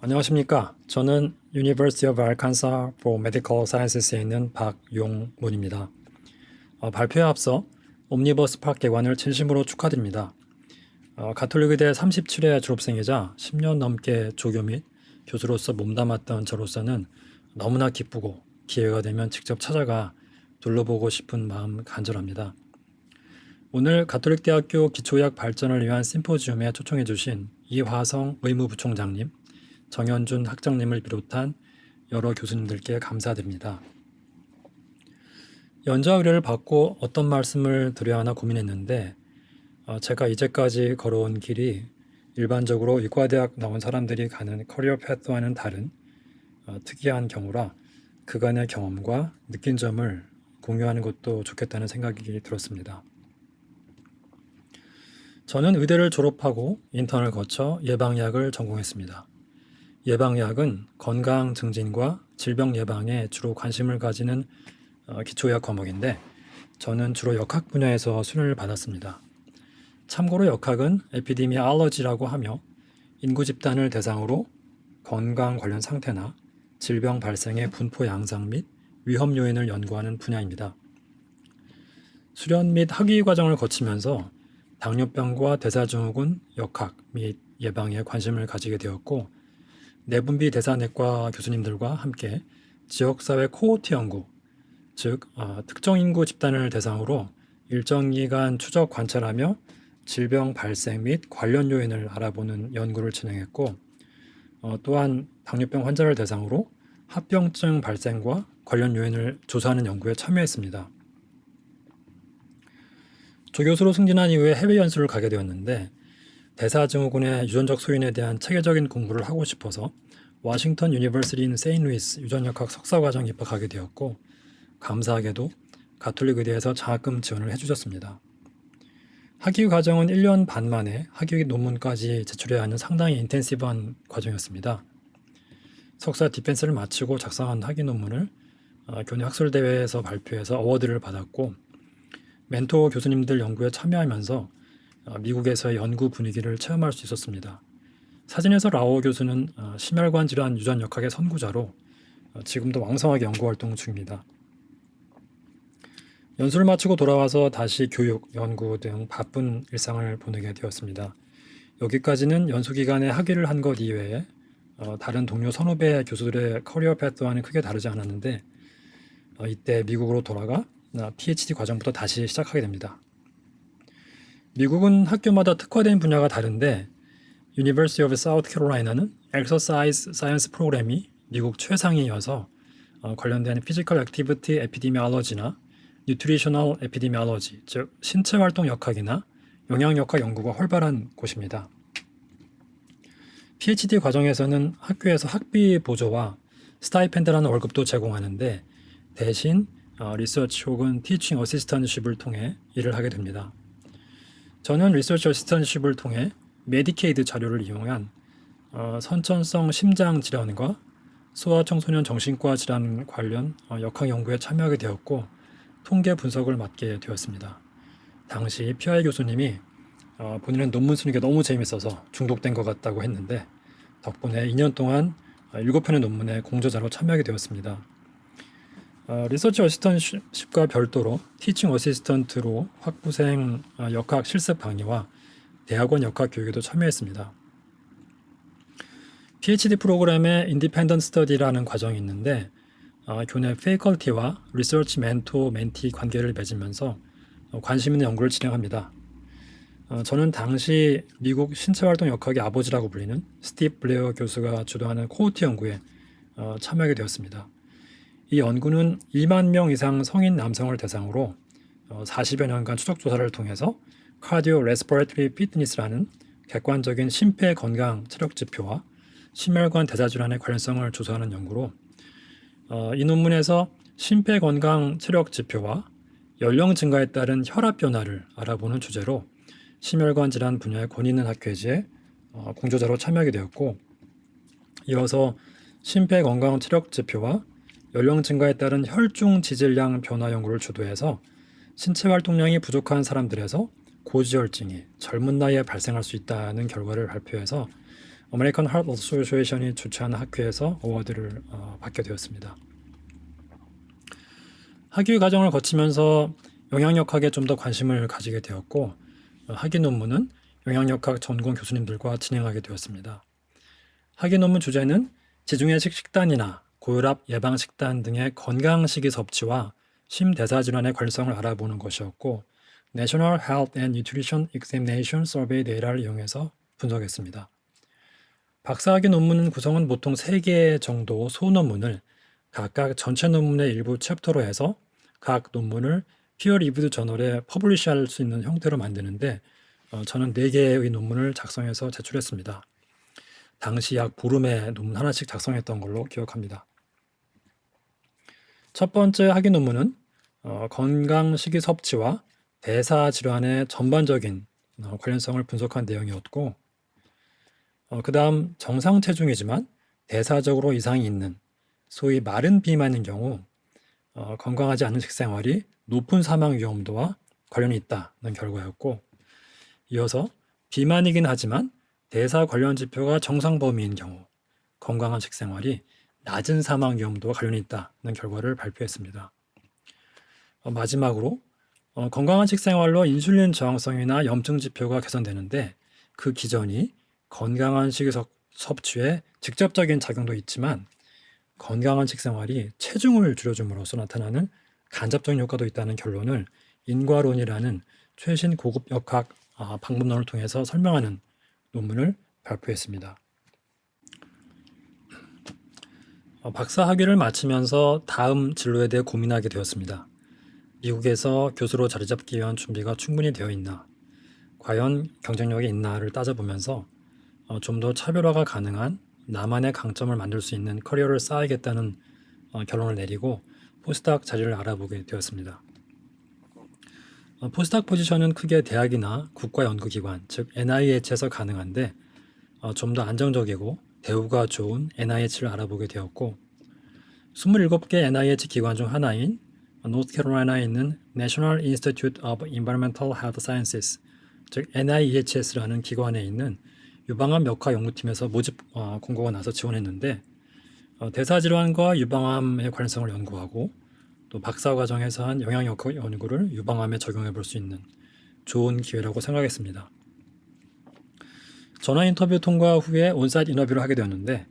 안녕하십니까. 저는 University of Arkansas for Medical Sciences에 있는 박용문입니다. 발표에 앞서 옴니버스 팍 개관을 진심으로 축하드립니다. 가톨릭의대 37회 졸업생이자 10년 넘게 조교 및 교수로서 몸담았던 저로서는 너무나 기쁘고 기회가 되면 직접 찾아가 둘러보고 싶은 마음 간절합니다. 오늘 가톨릭대학교 기초의학 발전을 위한 심포지움에 초청해 주신 이화성 의무부총장님, 정현준 학장님을 비롯한 여러 교수님들께 감사드립니다. 연좌 의뢰를 받고 어떤 말씀을 드려야 하나 고민했는데 제가 이제까지 걸어온 길이 일반적으로 의과대학 나온 사람들이 가는 커리어 패스와는 다른 특이한 경우라 그간의 경험과 느낀 점을 공유하는 것도 좋겠다는 생각이 들었습니다. 저는 의대를 졸업하고 인턴을 거쳐 예방의학을 전공했습니다. 예방의학은 건강 증진과 질병 예방에 주로 관심을 가지는 기초의학 과목인데 저는 주로 역학 분야에서 수련을 받았습니다. 참고로 역학은 에피데미올로지라고 하며 인구 집단을 대상으로 건강 관련 상태나 질병 발생의 분포 양상 및 위험 요인을 연구하는 분야입니다. 수련 및 학위 과정을 거치면서 당뇨병과 대사증후군 역학 및 예방에 관심을 가지게 되었고 내분비 대사내과 교수님들과 함께 지역사회 코호트 연구, 즉 특정 인구 집단을 대상으로 일정 기간 추적 관찰하며 질병 발생 및 관련 요인을 알아보는 연구를 진행했고 또한 당뇨병 환자를 대상으로 합병증 발생과 관련 요인을 조사하는 연구에 참여했습니다. 조교수로 승진한 이후에 해외 연수를 가게 되었는데 대사증후군의 유전적 소인에 대한 체계적인 공부를 하고 싶어서 워싱턴 유니버시티 인 세인루이스 유전역학 석사과정 입학하게 되었고 감사하게도 가톨릭 의대에서 장학금 지원을 해주셨습니다. 학위 과정은 1년 반 만에 학위 논문까지 제출해야 하는 상당히 인텐시브한 과정이었습니다. 석사 디펜스를 마치고 작성한 학위 논문을 교내 학술대회에서 발표해서 어워드를 받았고 멘토 교수님들 연구에 참여하면서 미국에서의 연구 분위기를 체험할 수 있었습니다. 사진에서 라오 교수는 심혈관 질환 유전 역학의 선구자로 지금도 왕성하게 연구 활동 중입니다. 연수를 마치고 돌아와서 다시 교육, 연구 등 바쁜 일상을 보내게 되었습니다. 여기까지는 연수 기간에 학위를 한 것 이외에 다른 동료 선후배 교수들의 커리어 패스와는 크게 다르지 않았는데 이때 미국으로 돌아가 PhD 과정부터 다시 시작하게 됩니다. 미국은 학교마다 특화된 분야가 다른데 University of South Carolina는 Exercise Science 프로그램이 미국 최상위여서 관련된 Physical Activity Epidemiology나 Nutritional Epidemiology, 즉 신체활동 역학이나 영양역학 연구가 활발한 곳입니다. PhD 과정에서는 학교에서 학비 보조와 스타이펜드라는 월급도 제공하는데 대신 리서치 혹은 티칭 어시스턴십을 통해 일을 하게 됩니다. 저는 리서치 어시스턴십을 통해 메디케이드 자료를 이용한 선천성 심장 질환과 소아청소년 정신과 질환 관련 역학 연구에 참여하게 되었고 통계 분석을 맡게 되었습니다. 당시 PI 교수님이 본인은 논문 쓰는 게 너무 재밌어서 중독된 것 같다고 했는데 덕분에 2년 동안 7편의 논문에 공저자로 참여하게 되었습니다. 리서치 어시스턴십과 별도로 티칭 어시스턴트로 학부생 역학 실습 강의와 대학원 역학 교육에도 참여했습니다. PhD 프로그램에 인디펜던트 스터디라는 과정이 있는데 교내 페이컬티와 리서치 멘토 멘티 관계를 맺으면서 관심 있는 연구를 진행합니다. 저는 당시 미국 신체활동 역학의 아버지라고 불리는 스티브 블레어 교수가 주도하는 코호트 연구에 참여하게 되었습니다. 이 연구는 2만 명 이상 성인 남성을 대상으로 40여 년간 추적 조사를 통해서 카디오 레스퍼레터리 피트니스라는 객관적인 심폐 건강 체력 지표와 심혈관 대사질환의 관련성을 조사하는 연구로 이 논문에서 심폐 건강 체력 지표와 연령 증가에 따른 혈압 변화를 알아보는 주제로 심혈관 질환 분야의 권위 있는 학회지에 공저자로 참여하게 되었고 이어서 심폐 건강 체력 지표와 연령 증가에 따른 혈중 지질량 변화 연구를 주도해서 신체 활동량이 부족한 사람들에서 고지혈증이 젊은 나이에 발생할 수 있다는 결과를 발표해서 아메리칸 하트 어소시에이션이 주최하는 학회에서 어워드를 받게 되었습니다. 학위 과정을 거치면서 영양역학에 좀 더 관심을 가지게 되었고 학위 논문은 영양역학 전공 교수님들과 진행하게 되었습니다. 학위 논문 주제는 지중해식 식단이나 고혈압 예방 식단 등의 건강식이 섭취와 심대사 질환의 관련성을 알아보는 것이었고 National Health and Nutrition Examination Survey 데이터를 이용해서 분석했습니다. 박사학위 논문 구성은 보통 3개 정도 소논문을 각각 전체 논문의 일부 챕터로 해서 각 논문을 피어 리뷰드 저널에 퍼블리시할 수 있는 형태로 만드는데 저는 4개의 논문을 작성해서 제출했습니다. 당시 약 보름에 논문 하나씩 작성했던 걸로 기억합니다. 첫 번째 학위 논문은 건강 식이 섭취와 대사 질환의 전반적인 관련성을 분석한 내용이었고 그 다음 정상 체중이지만 대사적으로 이상이 있는 소위 마른 비만인 경우 건강하지 않은 식생활이 높은 사망 위험도와 관련이 있다는 결과였고 이어서 비만이긴 하지만 대사 관련 지표가 정상 범위인 경우 건강한 식생활이 낮은 사망 위험도와 관련이 있다는 결과를 발표했습니다. 마지막으로 건강한 식생활로 인슐린 저항성이나 염증 지표가 개선되는데 그 기전이 건강한 식이 섭취에 직접적인 작용도 있지만 건강한 식생활이 체중을 줄여줌으로써 나타나는 간접적인 효과도 있다는 결론을 인과론이라는 최신 고급 역학 방법론을 통해서 설명하는 논문을 발표했습니다. 박사 학위를 마치면서 다음 진로에 대해 고민하게 되었습니다. 미국에서 교수로 자리 잡기 위한 준비가 충분히 되어 있나, 과연 경쟁력이 있나를 따져보면서 좀 더 차별화가 가능한 나만의 강점을 만들 수 있는 커리어를 쌓아야겠다는 결론을 내리고 포스닥 자리를 알아보게 되었습니다. 포스닥 포지션은 크게 대학이나 국가연구기관, 즉 NIH에서 가능한데 좀 더 안정적이고 대우가 좋은 NIH를 알아보게 되었고 27개 NIH 기관 중 하나인 노스캐롤라이나에 있는 National Institute of Environmental Health Sciences, 즉 NIEHS라는 기관에 있는 유방암 역학 연구팀에서 모집 공고가 나서 지원했는데 대사질환과 유방암의 관련성을 연구하고 또 박사 과정에서 한 영양역학 연구를 유방암에 적용해 볼 수 있는 좋은 기회라고 생각했습니다. 전화 인터뷰 통과 후에 온사이트 인터뷰를 하게 되었는데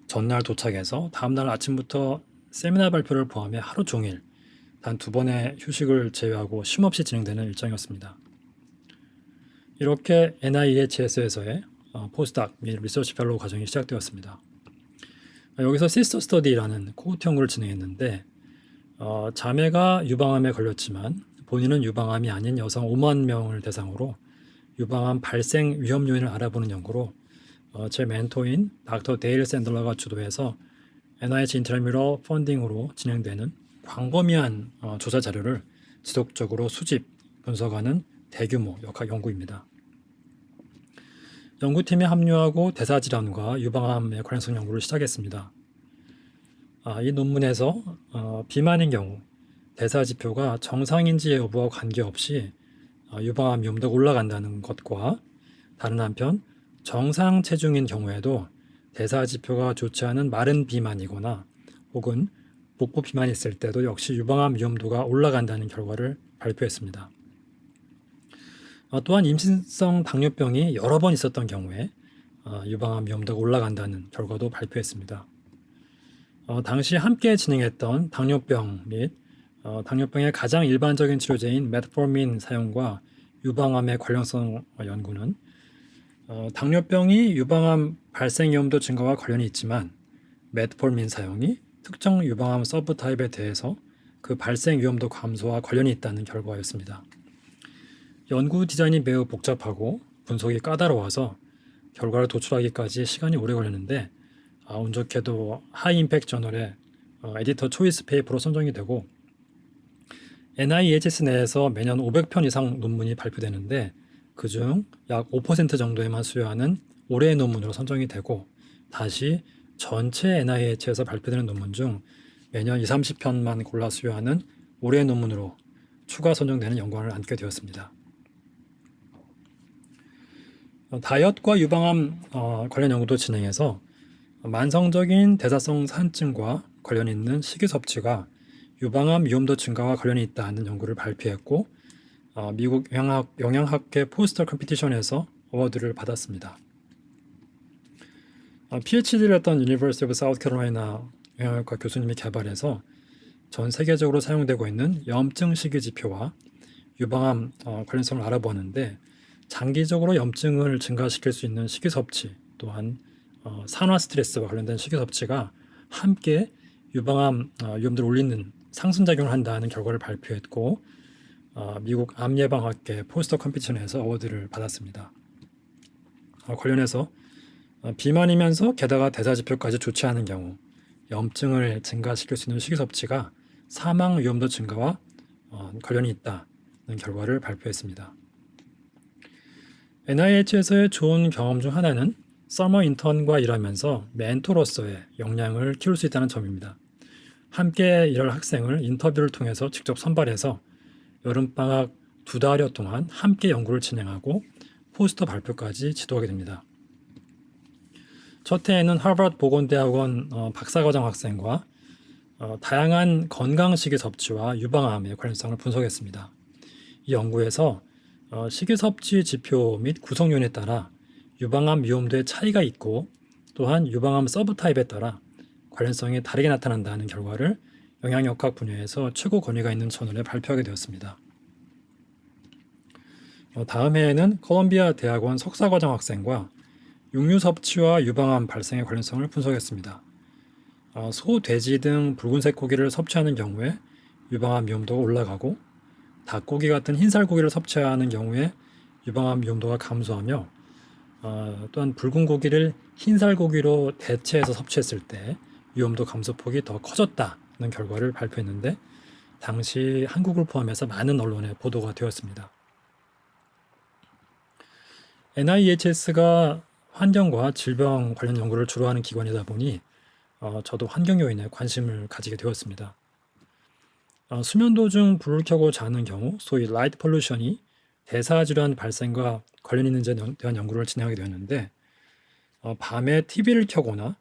전날 도착해서 다음날 아침부터 세미나 발표를 포함해 하루 종일 단 2번의 휴식을 제외하고 쉼없이 진행되는 일정이었습니다. 이렇게 NIEHS에서의 포스닥 및 리서치 펠로우 과정이 시작되었습니다. 여기서 시스터 스터디라는 코호트 연구를 진행했는데 자매가 유방암에 걸렸지만 본인은 유방암이 아닌 여성 5만 명을 대상으로 유방암 발생 위험 요인을 알아보는 연구로 제 멘토인 닥터 데일 샌들러가 주도해서 NIH 인트라뮤럴 펀딩으로 진행되는 광범위한 조사 자료를 지속적으로 수집, 분석하는 대규모 역학 연구입니다. 연구팀에 합류하고 대사질환과 유방암의 관련성 연구를 시작했습니다. 이 논문에서 비만인 경우 대사지표가 정상인지 여부와 관계없이 유방암 위험도가 올라간다는 것과 다른 한편 정상 체중인 경우에도 대사지표가 좋지 않은 마른 비만이거나 혹은 복부 비만이 있을 때도 역시 유방암 위험도가 올라간다는 결과를 발표했습니다. 또한 임신성 당뇨병이 여러 번 있었던 경우에 유방암 위험도가 올라간다는 결과도 발표했습니다. 당시 함께 진행했던 당뇨병 및 당뇨병의 가장 일반적인 치료제인 메트포르민 사용과 유방암의 관련성 연구는 당뇨병이 유방암 발생 위험도 증가와 관련이 있지만 메트포르민 사용이 특정 유방암 서브타입에 대해서 그 발생 위험도 감소와 관련이 있다는 결과였습니다. 연구 디자인이 매우 복잡하고 분석이 까다로워서 결과를 도출하기까지 시간이 오래 걸렸는데 운 좋게도 하이 임팩트 저널에 에디터 초이스 페이퍼로 선정이 되고 NIEHS 내에서 매년 500편 이상 논문이 발표되는데 그중 약 5% 정도에만 수여하는 올해의 논문으로 선정이 되고 다시 전체 NIH에서 발표되는 논문 중 매년 20-30편만 골라 수여하는 올해의 논문으로 추가 선정되는 영광을 안게 되었습니다. 다이어트과 유방암 관련 연구도 진행해서 만성적인 대사성 산증과 관련 있는 식이 섭취가 유방암 위험도 증가와 관련이 있다는 연구를 발표했고 미국 영양학회 포스터 컴피티션에서 어워드를 받았습니다. PhD를 했던 University of South Carolina 영양학과 교수님이 개발해서 전 세계적으로 사용되고 있는 염증 시기 지표와 유방암 관련성을 알아보는데 장기적으로 염증을 증가시킬 수 있는 식이 섭취 또한 산화 스트레스와 관련된 식이 섭취가 함께 유방암 위험도를 올리는 상승작용을 한다는 결과를 발표했고 미국 암예방학회 포스터 컴피티션에서 어워드를 받았습니다. 관련해서 비만이면서 게다가 대사지표까지 좋지 않은 경우 염증을 증가시킬 수 있는 식이 섭취가 사망 위험도 증가와 관련이 있다는 결과를 발표했습니다. NIH에서의 좋은 경험 중 하나는 서머 인턴과 일하면서 멘토로서의 역량을 키울 수 있다는 점입니다. 함께 일할 학생을 인터뷰를 통해서 직접 선발해서 여름방학 2달여 동안 함께 연구를 진행하고 포스터 발표까지 지도하게 됩니다. 첫 해에는 하버드 보건대학원 박사과정 학생과 다양한 건강식이 섭취와 유방암의 관련성을 분석했습니다. 이 연구에서 식이섭취 지표 및 구성요인에 따라 유방암 위험도의 차이가 있고 또한 유방암 서브타입에 따라 관련성이 다르게 나타난다는 결과를 영양역학 분야에서 최고 권위가 있는 저널에 발표하게 되었습니다. 다음 해에는 콜롬비아 대학원 석사과정 학생과 육류 섭취와 유방암 발생의 관련성을 분석했습니다. 소, 돼지 등 붉은색 고기를 섭취하는 경우에 유방암 위험도가 올라가고 닭고기 같은 흰살고기를 섭취하는 경우에 유방암 위험도가 감소하며 또한 붉은 고기를 흰살고기로 대체해서 섭취했을 때 위험도 감소폭이 더 커졌다는 결과를 발표했는데 당시 한국을 포함해서 많은 언론에 보도가 되었습니다. NIHS가 환경과 질병 관련 연구를 주로 하는 기관이다 보니 저도 환경 요인에 관심을 가지게 되었습니다. 수면 도중 불을 켜고 자는 경우 소위 라이트 폴루션이 대사질환 발생과 관련 있는지에 대한 연구를 진행하게 되었는데 밤에 TV를 켜거나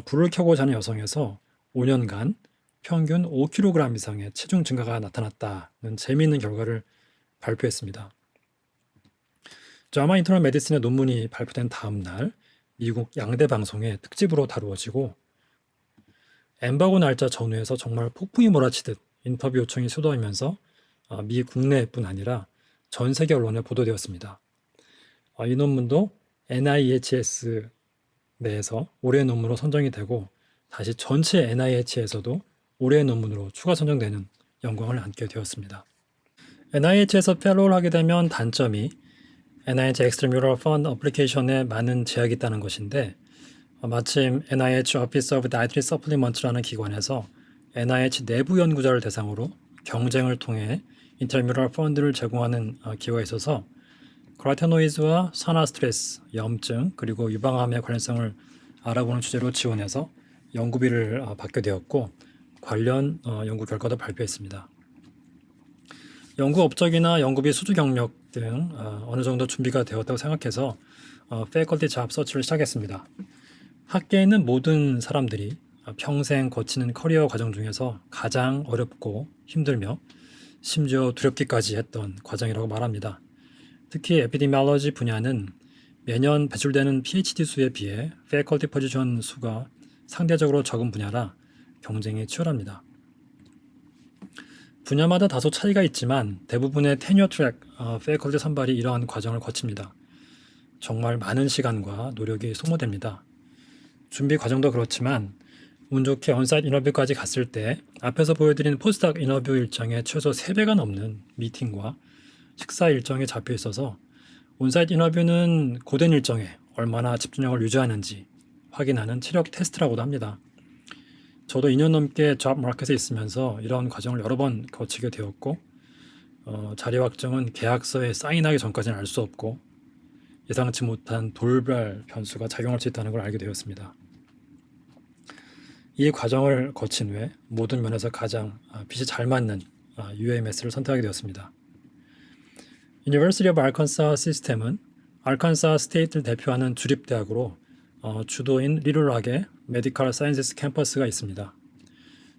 불을 켜고 자는 여성에서 5년간 평균 5kg 이상의 체중 증가가 나타났다는 재미있는 결과를 발표했습니다. 자마 인터널 메디슨의 논문이 발표된 다음 날 미국 양대 방송에 특집으로 다루어지고 엠바고 날짜 전후에서 정말 폭풍이 몰아치듯 인터뷰 요청이 쏟아지면서 미 국내뿐 아니라 전 세계 언론에 보도되었습니다. 이 논문도 NIHS 내에서 올해의 논문으로 선정이 되고 다시 전체 NIH에서도 올해의 논문으로 추가 선정되는 영광을 안게 되었습니다. NIH에서 펠로우를 하게 되면 단점이 NIH Extramural Fund 어플리케이션에 많은 제약이 있다는 것인데 마침 NIH Office of Dietary Supplements라는 기관에서 NIH 내부 연구자를 대상으로 경쟁을 통해 인트라뮤럴 펀드를 제공하는 기회가 있어서 카로티노이드와 산화 스트레스, 염증, 그리고 유방암의 관련성을 알아보는 주제로 지원해서 연구비를 받게 되었고 관련 연구 결과도 발표했습니다. 연구 업적이나 연구비 수주 경력 등 어느 정도 준비가 되었다고 생각해서 패컬티 잡 서치를 시작했습니다. 학계에 있는 모든 사람들이 평생 거치는 커리어 과정 중에서 가장 어렵고 힘들며 심지어 두렵기까지 했던 과정이라고 말합니다. 특히 에피데미올로지 분야는 매년 배출되는 PhD 수에 비해 패컬티 포지션 수가 상대적으로 적은 분야라 경쟁이 치열합니다. 분야마다 다소 차이가 있지만 대부분의 테뉴어 트랙 패컬티 선발이 이러한 과정을 거칩니다. 정말 많은 시간과 노력이 소모됩니다. 준비 과정도 그렇지만 운 좋게 온사이트 인터뷰까지 갔을 때 앞에서 보여드린 포스닥 인터뷰 일정의 최소 3배가 넘는 미팅과 식사 일정이 잡혀 있어서 온사이트 인터뷰는 고된 일정에 얼마나 집중력을 유지하는지 확인하는 체력 테스트라고도 합니다. 저도 2년 넘게 잡 마켓에 있으면서 이런 과정을 여러 번 거치게 되었고 자리 확정은 계약서에 사인하기 전까지는 알 수 없고 예상치 못한 돌발 변수가 작용할 수 있다는 걸 알게 되었습니다. 이 과정을 거친 후에 모든 면에서 가장 핏이 잘 맞는 UAMS를 선택하게 되었습니다. University of Arkansas 시스템은 알칸사 스테이트를 대표하는 주립대학으로 주도인 리룰락의 메디컬 사이언스 캠퍼스가 있습니다.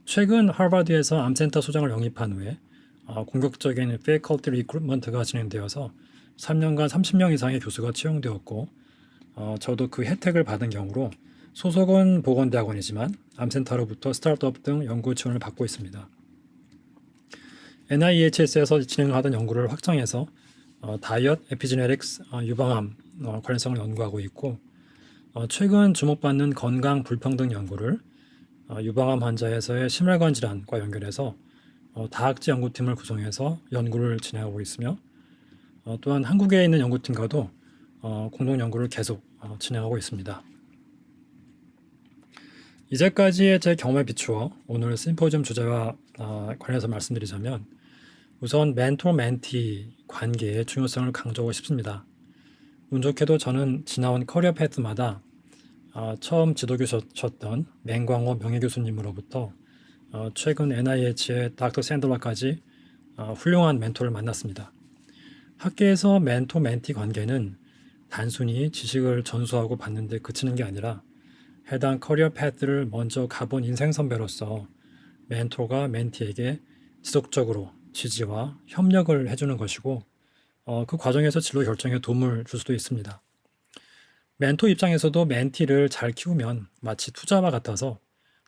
최근 하버드에서 암센터 소장을 영입한 후에 공격적인 패컬티 리크루트먼트가 진행되어서 3년간 30명 이상의 교수가 채용되었고 저도 그 혜택을 받은 경우로 소속은 보건대학원이지만 암센터로부터 스타트업 등 연구 지원을 받고 있습니다. NIHS에서 진행하던 연구를 확장해서 다이엇, 에피제네틱스, 유방암 관련성을 연구하고 있고 최근 주목받는 건강 불평등 연구를 유방암 환자에서의 심혈관 질환과 연결해서 다학제 연구팀을 구성해서 연구를 진행하고 있으며 또한 한국에 있는 연구팀과도 공동 연구를 계속 진행하고 있습니다. 이제까지의 제 경험에 비추어 오늘 심포지엄 주제와 관련해서 말씀드리자면 우선 멘토-멘티 관계의 중요성을 강조하고 싶습니다. 운 좋게도 저는 지나온 커리어 패스마다 처음 지도교수셨던 맹광호 명예교수님으로부터 최근 NIH의 닥터 샌들러까지 훌륭한 멘토를 만났습니다. 학계에서 멘토-멘티 관계는 단순히 지식을 전수하고 받는 데 그치는 게 아니라 해당 커리어 패스를 먼저 가본 인생 선배로서 멘토가 멘티에게 지속적으로 지지와 협력을 해주는 것이고 그 과정에서 진로 결정에 도움을 줄 수도 있습니다. 멘토 입장에서도 멘티를 잘 키우면 마치 투자와 같아서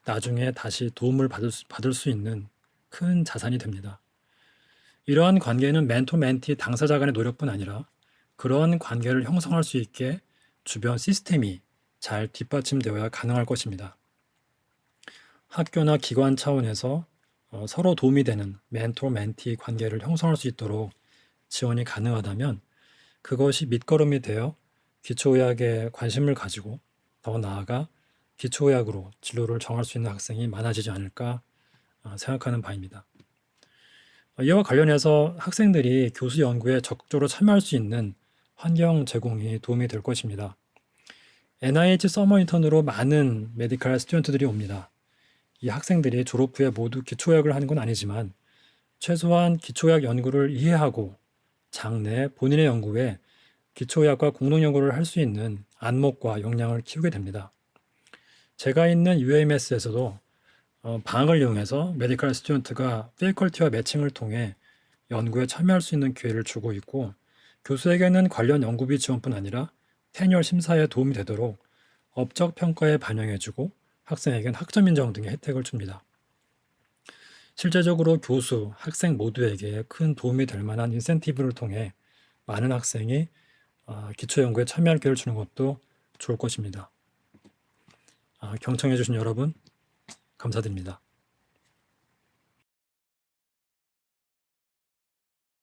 나중에 다시 도움을 받을 수 있는 큰 자산이 됩니다. 이러한 관계는 멘토-멘티 당사자 간의 노력뿐 아니라 그러한 관계를 형성할 수 있게 주변 시스템이 잘 뒷받침되어야 가능할 것입니다. 학교나 기관 차원에서 서로 도움이 되는 멘토-멘티 관계를 형성할 수 있도록 지원이 가능하다면 그것이 밑거름이 되어 기초의학에 관심을 가지고 더 나아가 기초의학으로 진로를 정할 수 있는 학생이 많아지지 않을까 생각하는 바입니다. 이와 관련해서 학생들이 교수 연구에 적극적으로 참여할 수 있는 환경 제공이 도움이 될 것입니다. NIH 서머 인턴으로 많은 메디컬 스튜던트들이 옵니다. 이 학생들이 졸업 후에 모두 기초의학을 하는 건 아니지만 최소한 기초의학 연구를 이해하고 장래 본인의 연구에 기초의학과 공동연구를 할 수 있는 안목과 역량을 키우게 됩니다. 제가 있는 UAMS에서도 방학을 이용해서 메디컬 스튜던트가 패컬티와 매칭을 통해 연구에 참여할 수 있는 기회를 주고 있고 교수에게는 관련 연구비 지원뿐 아니라 테뉴얼 심사에 도움이 되도록 업적 평가에 반영해주고 학생에겐 학점 인정 등의 혜택을 줍니다. 실제적으로 교수, 학생 모두에게 큰 도움이 될 만한 인센티브를 통해 많은 학생이 기초연구에 참여할 기회를 주는 것도 좋을 것입니다. 경청해 주신 여러분 감사드립니다.